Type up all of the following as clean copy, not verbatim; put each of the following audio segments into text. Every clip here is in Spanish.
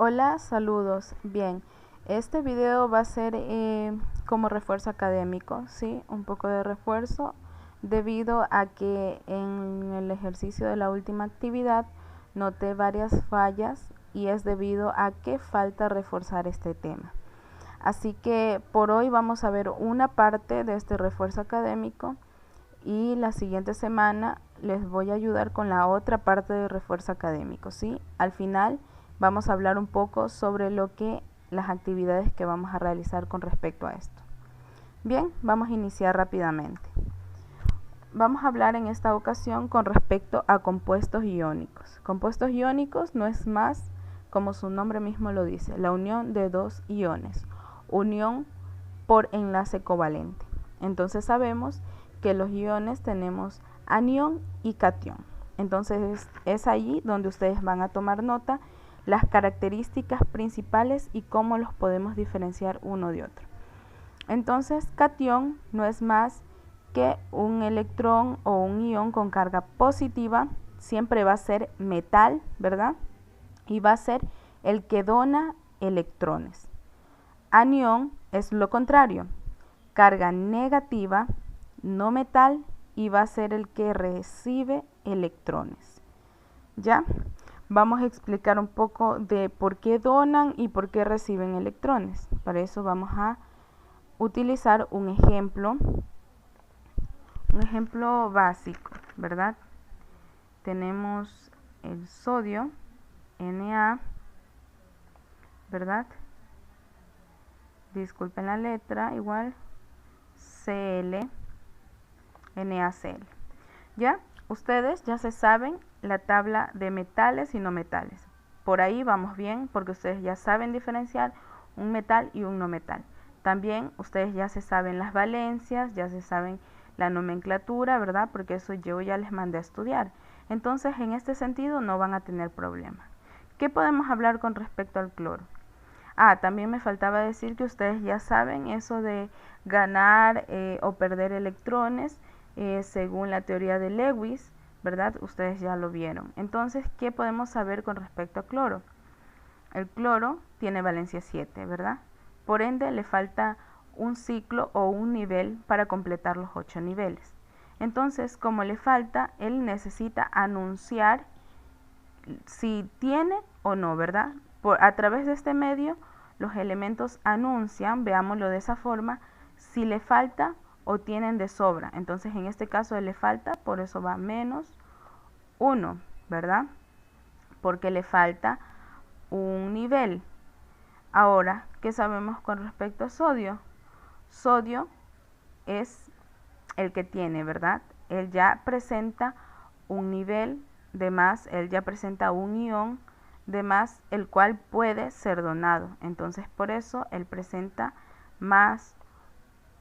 Hola, saludos. Bien, este video va a ser como refuerzo académico, ¿sí? Un poco de refuerzo debido a que en el ejercicio de la última actividad noté varias fallas y es debido a que falta reforzar este tema. Así que por hoy vamos a ver una parte de este refuerzo académico y la siguiente semana les voy a ayudar con la otra parte de refuerzo académico, ¿sí? Al final vamos a hablar un poco sobre las actividades que vamos a realizar con respecto a esto. Bien, vamos a iniciar rápidamente. Vamos a hablar en esta ocasión con respecto a compuestos iónicos. Compuestos iónicos no es más, como su nombre mismo lo dice, la unión de dos iones, unión por enlace covalente. Entonces sabemos que los iones tenemos anión y catión. Entonces es allí donde ustedes van a tomar nota las características principales y cómo los podemos diferenciar uno de otro. Entonces catión no es más que un electrón o un ion con carga positiva, siempre va a ser metal, ¿verdad? Y va a ser el que dona electrones. Anión es lo contrario, carga negativa, no metal, y va a ser el que recibe electrones. ¿Ya? Vamos a explicar un poco de por qué donan y por qué reciben electrones. Para eso vamos a utilizar un ejemplo básico, ¿verdad? Tenemos el sodio, Na, ¿verdad? Disculpen la letra, igual, Cl, NaCl. ¿Ya? Ustedes ya se saben la tabla de metales y no metales. Por ahí vamos bien porque ustedes ya saben diferenciar un metal y un no metal. También ustedes ya se saben las valencias, ya se saben la nomenclatura, ¿verdad? Porque eso yo ya les mandé a estudiar. Entonces, en este sentido no van a tener problema. ¿Qué podemos hablar con respecto al cloro? También me faltaba decir que ustedes ya saben eso de ganar o perder electrones según la teoría de Lewis, ¿verdad? Ustedes ya lo vieron. Entonces, ¿qué podemos saber con respecto a cloro? El cloro tiene valencia 7, ¿verdad? Por ende, le falta un ciclo o un nivel para completar los 8 niveles. Entonces, como le falta, él necesita anunciar si tiene o no, ¿verdad? A través de este medio, los elementos anuncian, veámoslo de esa forma, si le falta o tienen de sobra. Entonces, en este caso le falta, por eso va menos 1, ¿verdad? Porque le falta un nivel. Ahora, ¿qué sabemos con respecto a sodio? Sodio es el que tiene, ¿verdad? Él ya presenta un nivel de más, él ya presenta un ion de más, el cual puede ser donado. Entonces, por eso él presenta más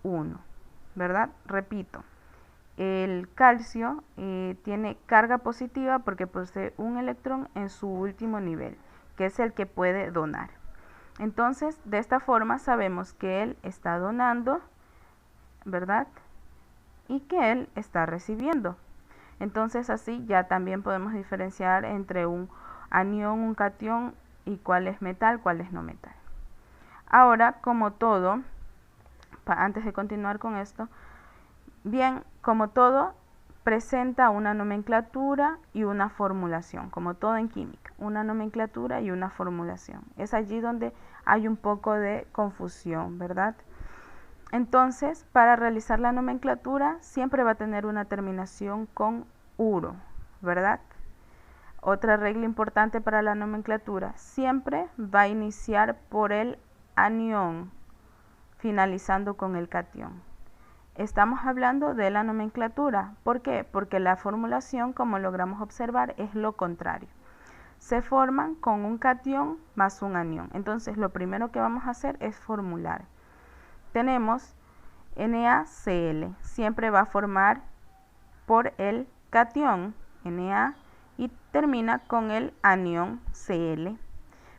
1, ¿verdad? Repito, el calcio tiene carga positiva porque posee un electrón en su último nivel, que es el que puede donar. Entonces, de esta forma sabemos que él está donando, ¿verdad? Y que él está recibiendo. Entonces, así ya también podemos diferenciar entre un anión, un catión y cuál es metal, cuál es no metal. Ahora, como todo, antes de continuar con esto, bien, como todo, presenta una nomenclatura y una formulación, como todo en química, una nomenclatura y una formulación. Es allí donde hay un poco de confusión, ¿verdad? Entonces, para realizar la nomenclatura, siempre va a tener una terminación con uro, ¿verdad? Otra regla importante para la nomenclatura, siempre va a iniciar por el anión, finalizando con el catión. Estamos hablando de la nomenclatura. ¿Por qué? Porque la formulación, como logramos observar, es lo contrario. Se forman con un catión más un anión. Entonces, lo primero que vamos a hacer es formular. Tenemos NaCl. Siempre va a formar por el catión Na y termina con el anión Cl.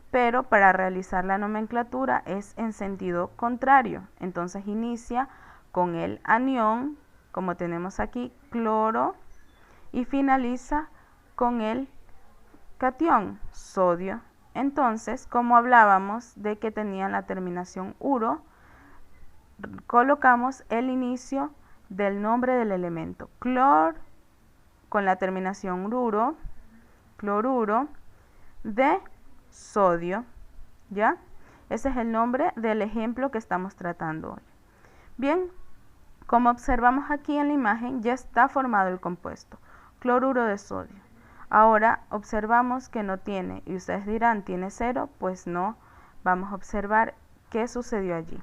Pero para realizar la nomenclatura es en sentido contrario. Entonces inicia con el anión, como tenemos aquí, cloro, y finaliza con el catión, sodio. Entonces, como hablábamos de que tenían la terminación uro, colocamos el inicio del nombre del elemento. Clor con la terminación ruro, cloruro de sodio, ¿ya? Ese es el nombre del ejemplo que estamos tratando hoy. Bien, como observamos aquí en la imagen, ya está formado el compuesto, cloruro de sodio. Ahora observamos que no tiene, y ustedes dirán, ¿tiene 0? Pues no, vamos a observar qué sucedió allí.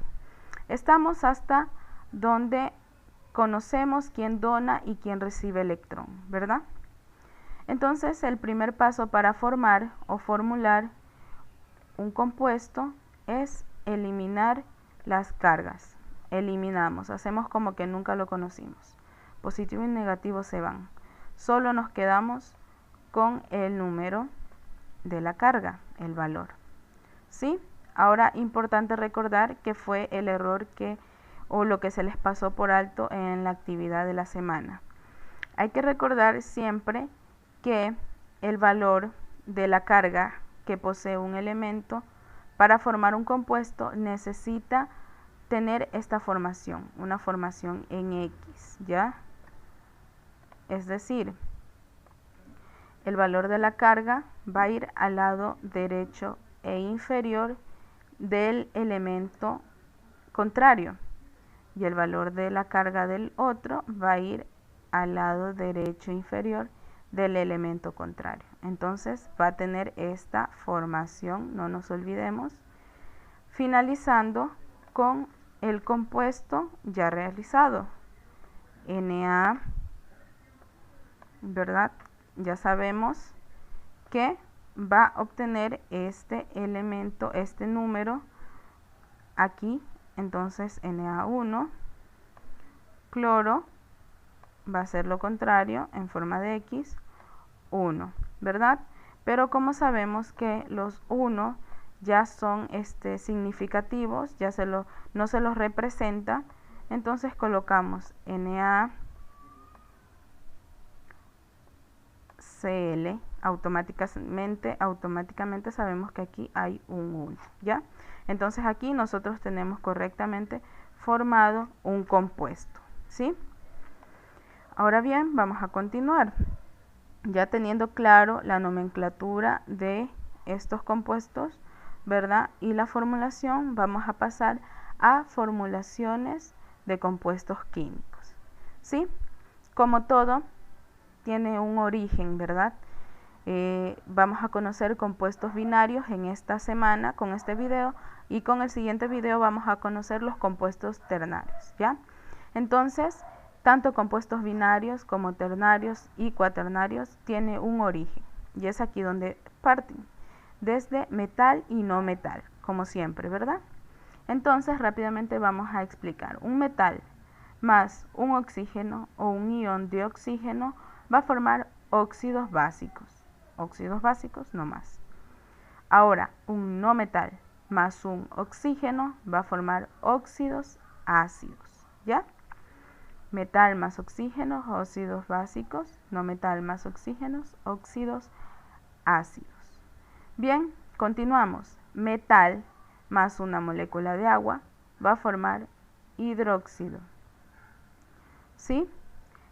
Estamos hasta donde conocemos quién dona y quién recibe electrón, ¿verdad? Entonces, el primer paso para formar o formular un compuesto es eliminar las cargas. Eliminamos, hacemos como que nunca lo conocimos. Positivo y negativo se van. Solo nos quedamos con el número de la carga, el valor. ¿Sí? Ahora, importante recordar que fue el error o lo que se les pasó por alto en la actividad de la semana. Hay que recordar siempre que el valor de la carga que posee un elemento para formar un compuesto necesita tener esta formación, una formación en X, ¿ya? Es decir, el valor de la carga va a ir al lado derecho e inferior del elemento contrario y el valor de la carga del otro va a ir al lado derecho inferior del elemento contrario. Entonces va a tener esta formación, no nos olvidemos, finalizando con el compuesto ya realizado, Na, ¿verdad? Ya sabemos que va a obtener este elemento, este número aquí, entonces Na1, cloro va a ser lo contrario en forma de X, 1, ¿verdad? Pero como sabemos que los 1 ya son significativos, ya no se los representa, entonces colocamos NaCl, automáticamente sabemos que aquí hay un 1, ¿ya? Entonces aquí nosotros tenemos correctamente formado un compuesto, ¿sí? Ahora bien, vamos a continuar. Ya teniendo claro la nomenclatura de estos compuestos, ¿verdad? Y la formulación, vamos a pasar a formulaciones de compuestos químicos, ¿sí? Como todo, tiene un origen, ¿verdad? Vamos a conocer compuestos binarios en esta semana con este video y con el siguiente video vamos a conocer los compuestos ternarios, ¿ya? Entonces, tanto compuestos binarios como ternarios y cuaternarios tiene un origen y es aquí donde parten, desde metal y no metal, como siempre, ¿verdad? Entonces, rápidamente vamos a explicar. Un metal más un oxígeno o un ion de oxígeno va a formar óxidos básicos no más. Ahora, un no metal más un oxígeno va a formar óxidos ácidos, ¿ya? Metal más oxígenos, óxidos básicos, no metal más oxígenos, óxidos ácidos. Bien, continuamos. Metal más una molécula de agua va a formar hidróxido, ¿sí?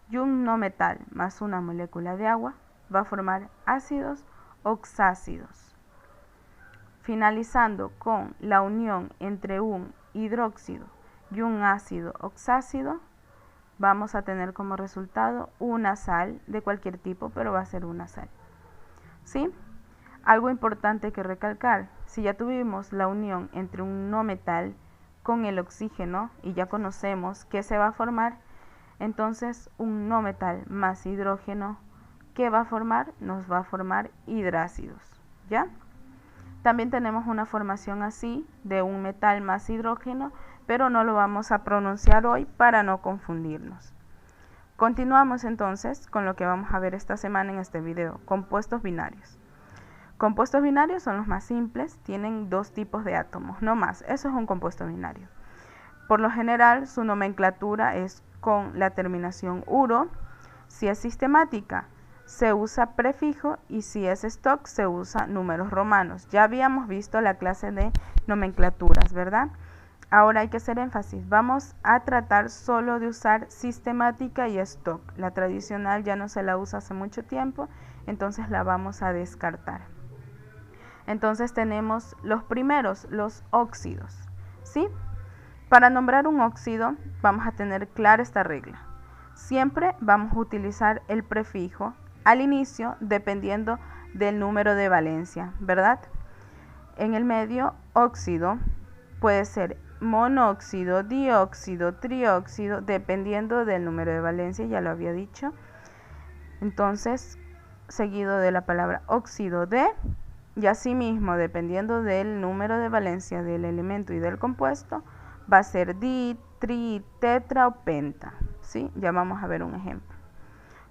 Y un no metal más una molécula de agua va a formar ácidos oxácidos. Finalizando con la unión entre un hidróxido y un ácido oxácido, vamos a tener como resultado una sal de cualquier tipo, pero va a ser una sal, ¿sí? Algo importante que recalcar, si ya tuvimos la unión entre un no metal con el oxígeno y ya conocemos qué se va a formar, entonces un no metal más hidrógeno, ¿qué va a formar? Nos va a formar hidrácidos, ¿ya? También tenemos una formación así de un metal más hidrógeno, pero no lo vamos a pronunciar hoy para no confundirnos. Continuamos entonces con lo que vamos a ver esta semana en este video, compuestos binarios. Compuestos binarios son los más simples, tienen dos tipos de átomos, no más, eso es un compuesto binario. Por lo general su nomenclatura es con la terminación uro. Si es sistemática, se usa prefijo y si es stock se usa números romanos. Ya habíamos visto la clase de nomenclaturas, ¿verdad? Ahora hay que hacer énfasis. Vamos a tratar solo de usar sistemática y stock. La tradicional ya no se la usa hace mucho tiempo, entonces la vamos a descartar. Entonces tenemos los primeros, los óxidos, ¿sí? Para nombrar un óxido vamos a tener clara esta regla. Siempre vamos a utilizar el prefijo al inicio dependiendo del número de valencia, ¿verdad? En el medio, óxido puede ser monóxido, dióxido, trióxido, dependiendo del número de valencia, ya lo había dicho. Entonces, seguido de la palabra óxido de, y asimismo, dependiendo del número de valencia del elemento y del compuesto, va a ser di, tri, tetra o penta, ¿sí? Ya vamos a ver un ejemplo.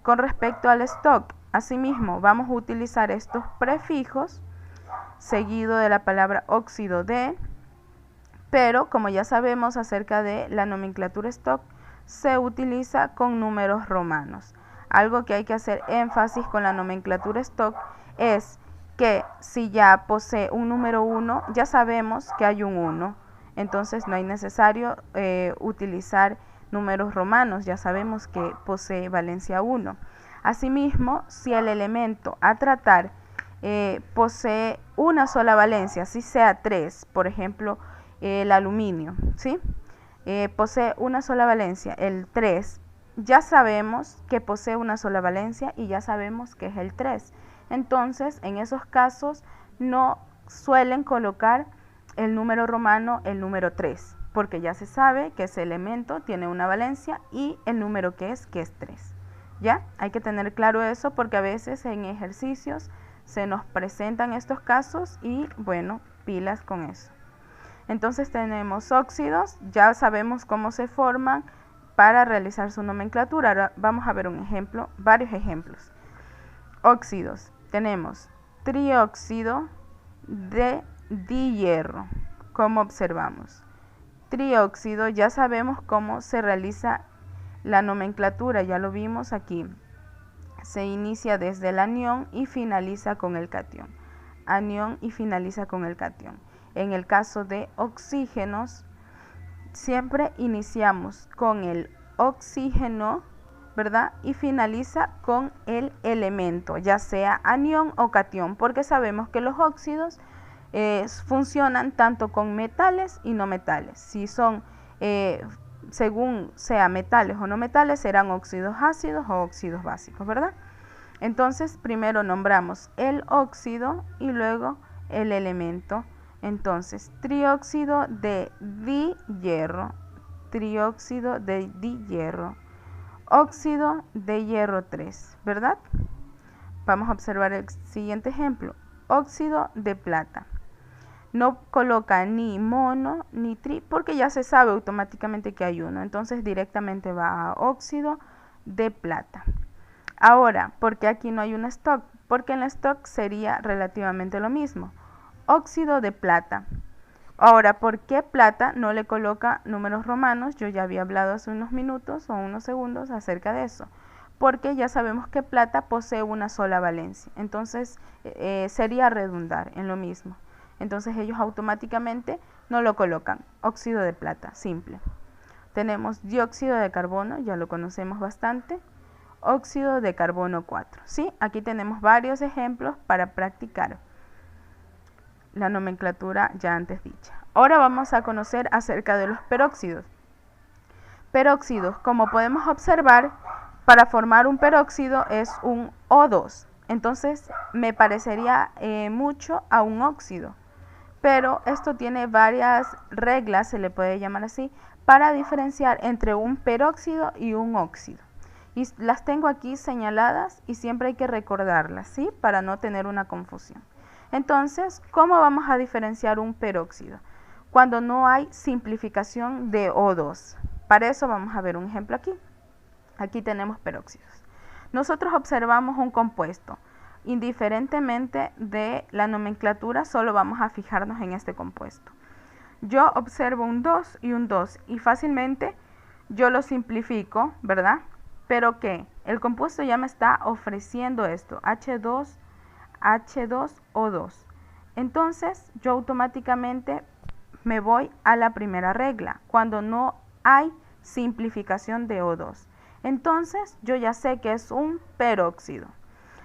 Con respecto al stock, asimismo, vamos a utilizar estos prefijos, seguido de la palabra óxido de, pero como ya sabemos acerca de la nomenclatura stock, se utiliza con números romanos. Algo que hay que hacer énfasis con la nomenclatura stock es que si ya posee un número 1, ya sabemos que hay un 1. Entonces no es necesario utilizar números romanos, ya sabemos que posee valencia 1. Asimismo, si el elemento a tratar posee una sola valencia, si sea 3, por ejemplo, el aluminio, ¿sí? Posee una sola valencia, el 3, ya sabemos que posee una sola valencia y ya sabemos que es el 3. Entonces, en esos casos no suelen colocar el número romano, el número 3, porque ya se sabe que ese elemento tiene una valencia y el número que es 3. ¿Ya? Hay que tener claro eso porque a veces en ejercicios se nos presentan estos casos y bueno, pilas con eso. Entonces tenemos óxidos, ya sabemos cómo se forman para realizar su nomenclatura. Ahora vamos a ver un ejemplo, varios ejemplos. Óxidos, tenemos trióxido de dihierro, como observamos. Trióxido, ya sabemos cómo se realiza la nomenclatura, ya lo vimos aquí. Se inicia desde el anión y finaliza con el catión. Anión y finaliza con el catión. En el caso de oxígenos, siempre iniciamos con el oxígeno, ¿verdad? Y finaliza con el elemento, ya sea anión o catión, porque sabemos que los óxidos funcionan tanto con metales y no metales. Si son, según sea metales o no metales, serán óxidos ácidos o óxidos básicos, ¿verdad? Entonces, primero nombramos el óxido y luego el elemento. Entonces, trióxido de dihierro, trióxido de dihierro, óxido de hierro 3, ¿verdad? Vamos a observar el siguiente ejemplo, óxido de plata. No coloca ni mono ni tri porque ya se sabe automáticamente que hay uno, entonces directamente va a óxido de plata. Ahora, ¿por qué aquí no hay un stock? Porque en el stock sería relativamente lo mismo. Óxido de plata. Ahora, ¿por qué plata no le coloca números romanos? Yo ya había hablado hace unos minutos o unos segundos acerca de eso. Porque ya sabemos que plata posee una sola valencia. Entonces, sería redundar en lo mismo. Entonces, ellos automáticamente no lo colocan. Óxido de plata, simple. Tenemos dióxido de carbono, ya lo conocemos bastante. Óxido de carbono 4. ¿Sí? Aquí tenemos varios ejemplos para practicar la nomenclatura ya antes dicha. Ahora vamos a conocer acerca de los peróxidos. Peróxidos, como podemos observar, para formar un peróxido es un O2. Entonces me parecería mucho a un óxido. Pero esto tiene varias reglas, se le puede llamar así, para diferenciar entre un peróxido y un óxido. Y las tengo aquí señaladas y siempre hay que recordarlas, ¿sí? Para no tener una confusión. Entonces, ¿cómo vamos a diferenciar un peróxido? Cuando no hay simplificación de O2. Para eso vamos a ver un ejemplo aquí. Aquí tenemos peróxidos. Nosotros observamos un compuesto. Indiferentemente de la nomenclatura, solo vamos a fijarnos en este compuesto. Yo observo un 2 y un 2 y fácilmente yo lo simplifico, ¿verdad? pero ¿qué? El compuesto ya me está ofreciendo esto, H2O2. Entonces yo automáticamente me voy a la primera regla, cuando no hay simplificación de O2. Entonces yo ya sé que es un peróxido.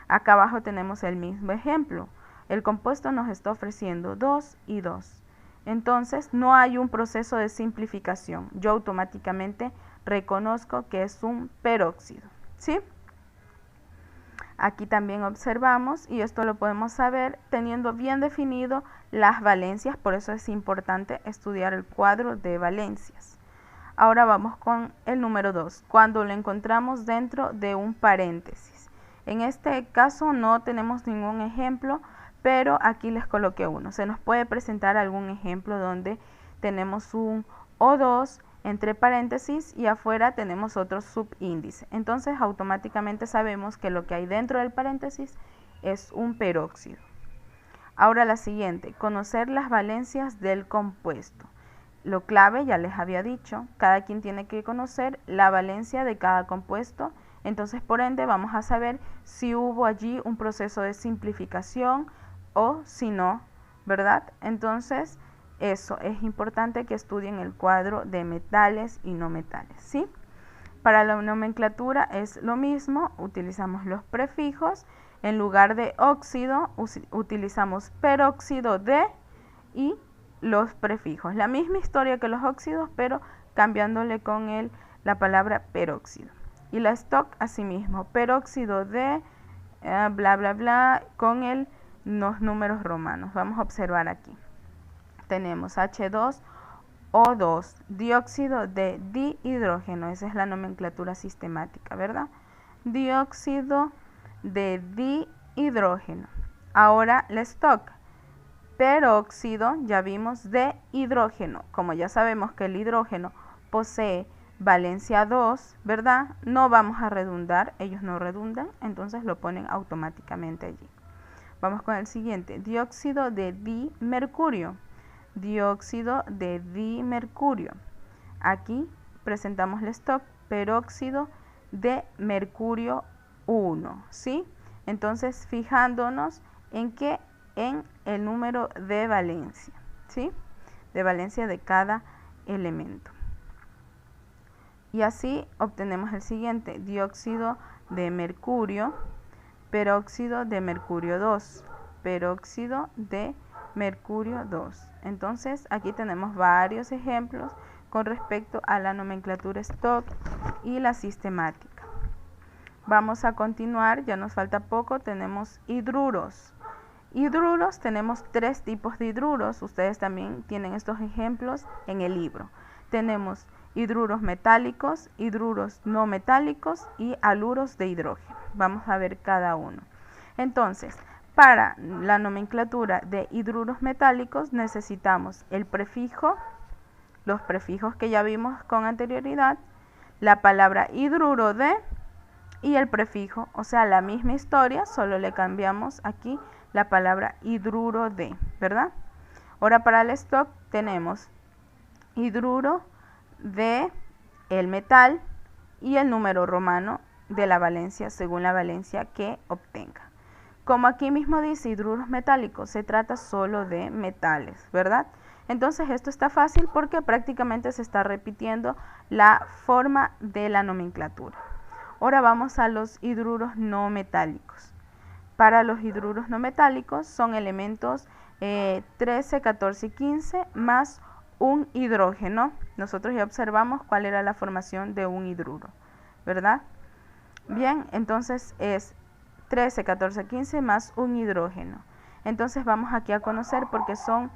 Acá abajo tenemos el mismo ejemplo. El compuesto nos está ofreciendo 2 y 2. Entonces no hay un proceso de simplificación. Yo automáticamente reconozco que es un peróxido. ¿Sí? Aquí también observamos, y esto lo podemos saber teniendo bien definido las valencias, por eso es importante estudiar el cuadro de valencias. Ahora vamos con el número 2, cuando lo encontramos dentro de un paréntesis. En este caso no tenemos ningún ejemplo, pero aquí les coloqué uno. Se nos puede presentar algún ejemplo donde tenemos un O2 entre paréntesis y afuera tenemos otro subíndice. Entonces automáticamente sabemos que lo que hay dentro del paréntesis es un peróxido. Ahora la siguiente, conocer las valencias del compuesto. Lo clave, ya les había dicho, cada quien tiene que conocer la valencia de cada compuesto. Entonces por ende vamos a saber si hubo allí un proceso de simplificación o si no, ¿verdad? Entonces eso es importante que estudien el cuadro de metales y no metales, ¿sí? Para la nomenclatura es lo mismo, utilizamos los prefijos. En lugar de óxido utilizamos peróxido de y los prefijos. La misma historia que los óxidos, pero cambiándole con la palabra peróxido. Y la stock asimismo, peróxido de bla bla bla con los números romanos. Vamos a observar aquí. Tenemos H2O2, dióxido de dihidrógeno, esa es la nomenclatura sistemática, ¿verdad? Dióxido de dihidrógeno. Ahora la stock, peróxido, ya vimos, de hidrógeno. Como ya sabemos que el hidrógeno posee valencia 2, ¿verdad? No vamos a redundar, ellos no redundan, entonces lo ponen automáticamente allí. Vamos con el siguiente, dióxido de dimercurio. Dióxido de dimercurio. Aquí presentamos el stock, peróxido de mercurio 1, ¿sí? Entonces fijándonos en que en el número de valencia, ¿sí? De valencia de cada elemento. Y así obtenemos el siguiente, dióxido de mercurio, peróxido de mercurio 2, peróxido de mercurio 2. Entonces aquí tenemos varios ejemplos con respecto a la nomenclatura stock y la sistemática. Vamos a continuar, ya nos falta poco, tenemos hidruros. Hidruros, tenemos 3 tipos de hidruros, ustedes también tienen estos ejemplos en el libro. Tenemos hidruros metálicos, hidruros no metálicos y haluros de hidrógeno. Vamos a ver cada uno. Entonces, para la nomenclatura de hidruros metálicos necesitamos el prefijo, los prefijos que ya vimos con anterioridad, la palabra hidruro de y el prefijo, o sea, la misma historia, solo le cambiamos aquí la palabra hidruro de, ¿verdad? Ahora para el stock tenemos hidruro de el metal y el número romano de la valencia según la valencia que obtenga. Como aquí mismo dice hidruros metálicos, se trata solo de metales, ¿verdad? Entonces esto está fácil porque prácticamente se está repitiendo la forma de la nomenclatura. Ahora vamos a los hidruros no metálicos. Para los hidruros no metálicos son elementos 13, 14 y 15 más un hidrógeno. Nosotros ya observamos cuál era la formación de un hidruro, ¿verdad? Bien, entonces es 13, 14, 15 más un hidrógeno. Entonces vamos aquí a conocer porque son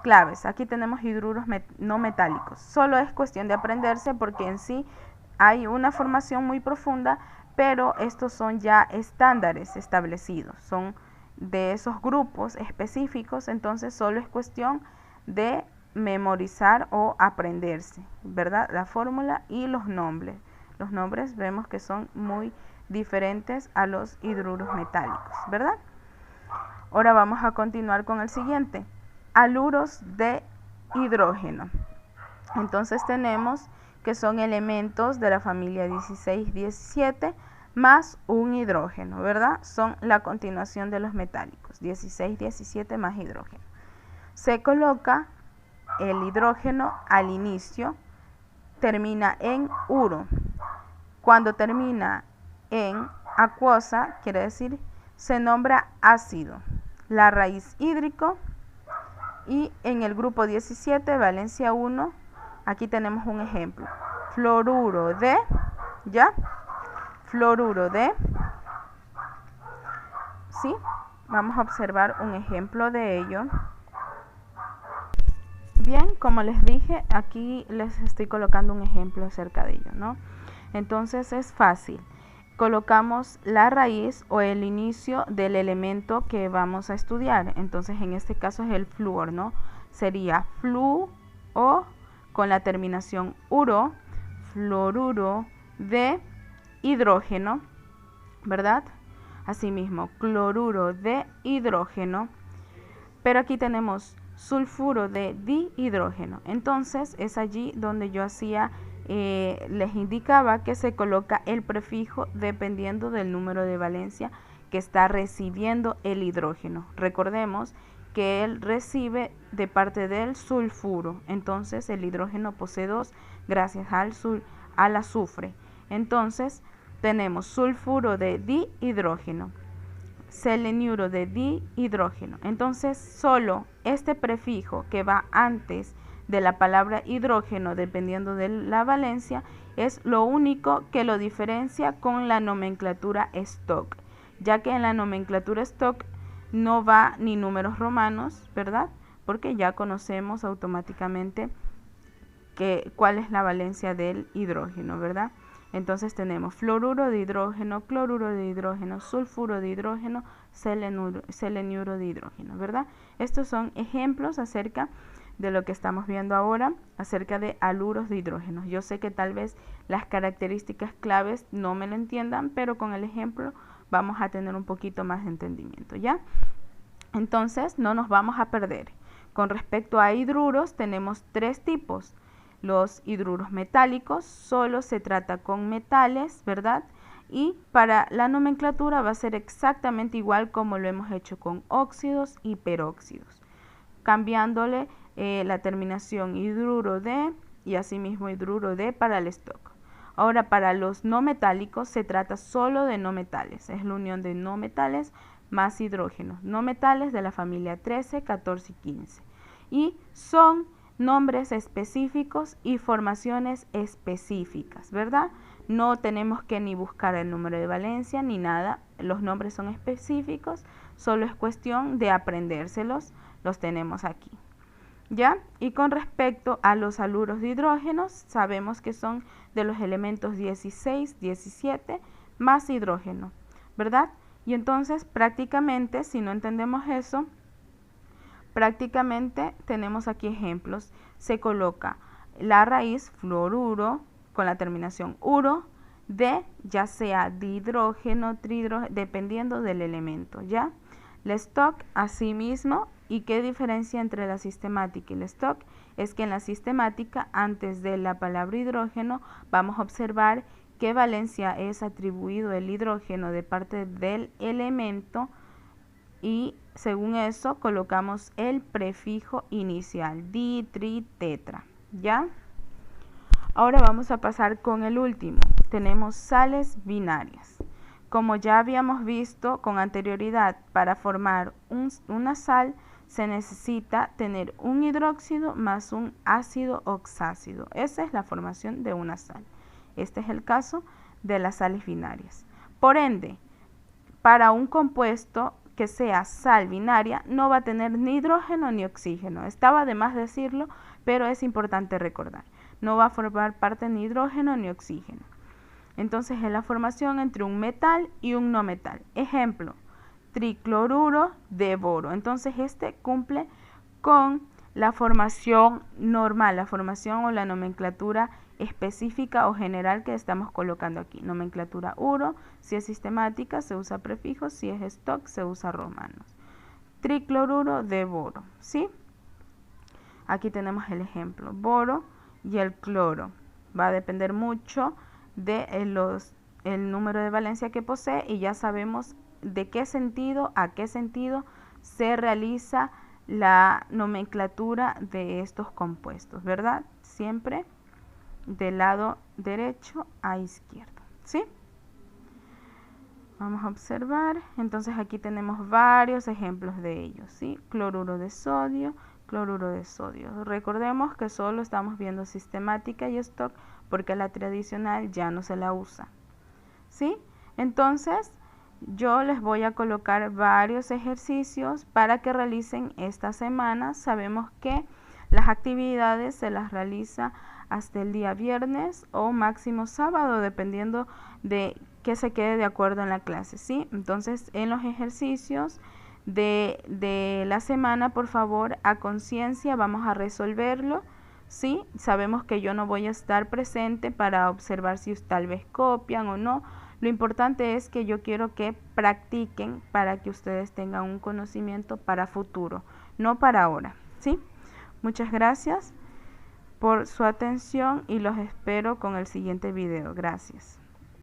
claves. Aquí tenemos hidruros no metálicos. Solo es cuestión de aprenderse porque en sí hay una formación muy profunda, pero estos son ya estándares establecidos. Son de esos grupos específicos, entonces solo es cuestión de memorizar o aprenderse, ¿verdad? La fórmula y los nombres. Los nombres vemos que son muy diferentes a los hidruros metálicos, ¿verdad? Ahora vamos a continuar con el siguiente, haluros de hidrógeno. Entonces tenemos que son elementos de la familia 16-17 más un hidrógeno, ¿verdad? Son la continuación de los metálicos, 16-17 más hidrógeno. Se coloca el hidrógeno al inicio, termina en uro. Cuando termina en acuosa, quiere decir, se nombra ácido. La raíz hídrico, y en el grupo 17, valencia 1, aquí tenemos un ejemplo. Fluoruro de, ¿ya? Fluoruro de, ¿sí? Vamos a observar un ejemplo de ello. Bien, como les dije, aquí les estoy colocando un ejemplo acerca de ello, ¿no? Entonces es fácil. Colocamos la raíz o el inicio del elemento que vamos a estudiar. Entonces en este caso es el flúor, ¿no? Sería flu o con la terminación uro, fluoruro de hidrógeno, ¿verdad? Asimismo, cloruro de hidrógeno, pero aquí tenemos sulfuro de dihidrógeno. Entonces es allí donde yo les indicaba que se coloca el prefijo dependiendo del número de valencia que está recibiendo el hidrógeno. Recordemos que él recibe de parte del sulfuro, entonces el hidrógeno posee 2 gracias al azufre. Entonces tenemos sulfuro de dihidrógeno, seleniuro de dihidrógeno. Entonces solo este prefijo que va antes de la palabra hidrógeno, dependiendo de la valencia, es lo único que lo diferencia con la nomenclatura stock, ya que en la nomenclatura stock no va ni números romanos, ¿verdad? Porque ya conocemos automáticamente cuál es la valencia del hidrógeno, ¿verdad? Entonces tenemos fluoruro de hidrógeno, cloruro de hidrógeno, sulfuro de hidrógeno, seleniuro de hidrógeno, ¿verdad? Estos son ejemplos acerca de lo que estamos viendo ahora, acerca de haluros de hidrógeno. Yo sé que tal vez las características claves no me lo entiendan, pero con el ejemplo vamos a tener un poquito más de entendimiento, ¿ya? Entonces no nos vamos a perder. Con respecto a hidruros, tenemos 3 tipos. Los hidruros metálicos, solo se trata con metales, ¿verdad? Y para la nomenclatura va a ser exactamente igual como lo hemos hecho con óxidos y peróxidos, cambiándole la terminación hidruro de y asimismo hidruro de para el stock. Ahora para los no metálicos se trata solo de no metales, es la unión de no metales más hidrógenos, no metales de la familia 13, 14 y 15. Y son nombres específicos y formaciones específicas, ¿verdad? No tenemos que ni buscar el número de valencia ni nada, los nombres son específicos, solo es cuestión de aprendérselos, los tenemos aquí, ¿ya? Y con respecto a los haluros de hidrógenos, sabemos que son de los elementos 16, 17 más hidrógeno, ¿verdad? Y entonces prácticamente, si no entendemos eso, prácticamente tenemos aquí ejemplos. Se coloca la raíz fluoruro con la terminación uro de, ya sea dihidrógeno, trihidrógeno, dependiendo del elemento, ¿ya? El stock asimismo. ¿Y qué diferencia entre la sistemática y el stock? Es que en la sistemática, antes de la palabra hidrógeno, vamos a observar qué valencia es atribuido el hidrógeno de parte del elemento y según eso colocamos el prefijo inicial, di, tri, tetra, ¿ya? Ahora vamos a pasar con el último. Tenemos sales binarias. Como ya habíamos visto con anterioridad, para formar una sal se necesita tener un hidróxido más un ácido oxácido. Esa es la formación de una sal. Este es el caso de las sales binarias. Por ende, para un compuesto que sea sal binaria no va a tener ni hidrógeno ni oxígeno. Estaba de más decirlo, pero es importante recordar. No va a formar parte ni hidrógeno ni oxígeno. Entonces es la formación entre un metal y un no metal. Ejemplo, tricloruro de boro. Entonces este cumple con la formación normal, la formación o la nomenclatura específica o general que estamos colocando aquí. Nomenclatura uro, si es sistemática se usa prefijos, si es stock se usa romanos. Tricloruro de boro, ¿sí? Aquí tenemos el ejemplo, boro y el cloro. Va a depender mucho de el número de valencia que posee, y ya sabemos de qué sentido a qué sentido se realiza la nomenclatura de estos compuestos, ¿verdad? Siempre del lado derecho a izquierdo, ¿sí? Vamos a observar, entonces aquí tenemos varios ejemplos de ellos, ¿sí? Cloruro de sodio, cloruro de sodio. Recordemos que solo estamos viendo sistemática y stock porque la tradicional ya no se la usa, ¿sí? Entonces, yo les voy a colocar varios ejercicios para que realicen esta semana. Sabemos que las actividades se las realiza hasta el día viernes o máximo sábado, dependiendo de que se quede de acuerdo en la clase, ¿sí? Entonces, en los ejercicios de la semana, por favor, a conciencia, vamos a resolverlo, ¿sí? Sabemos que yo no voy a estar presente para observar si tal vez copian o no. Lo importante es que yo quiero que practiquen para que ustedes tengan un conocimiento para futuro, no para ahora, ¿sí? Muchas gracias por su atención y los espero con el siguiente video. Gracias.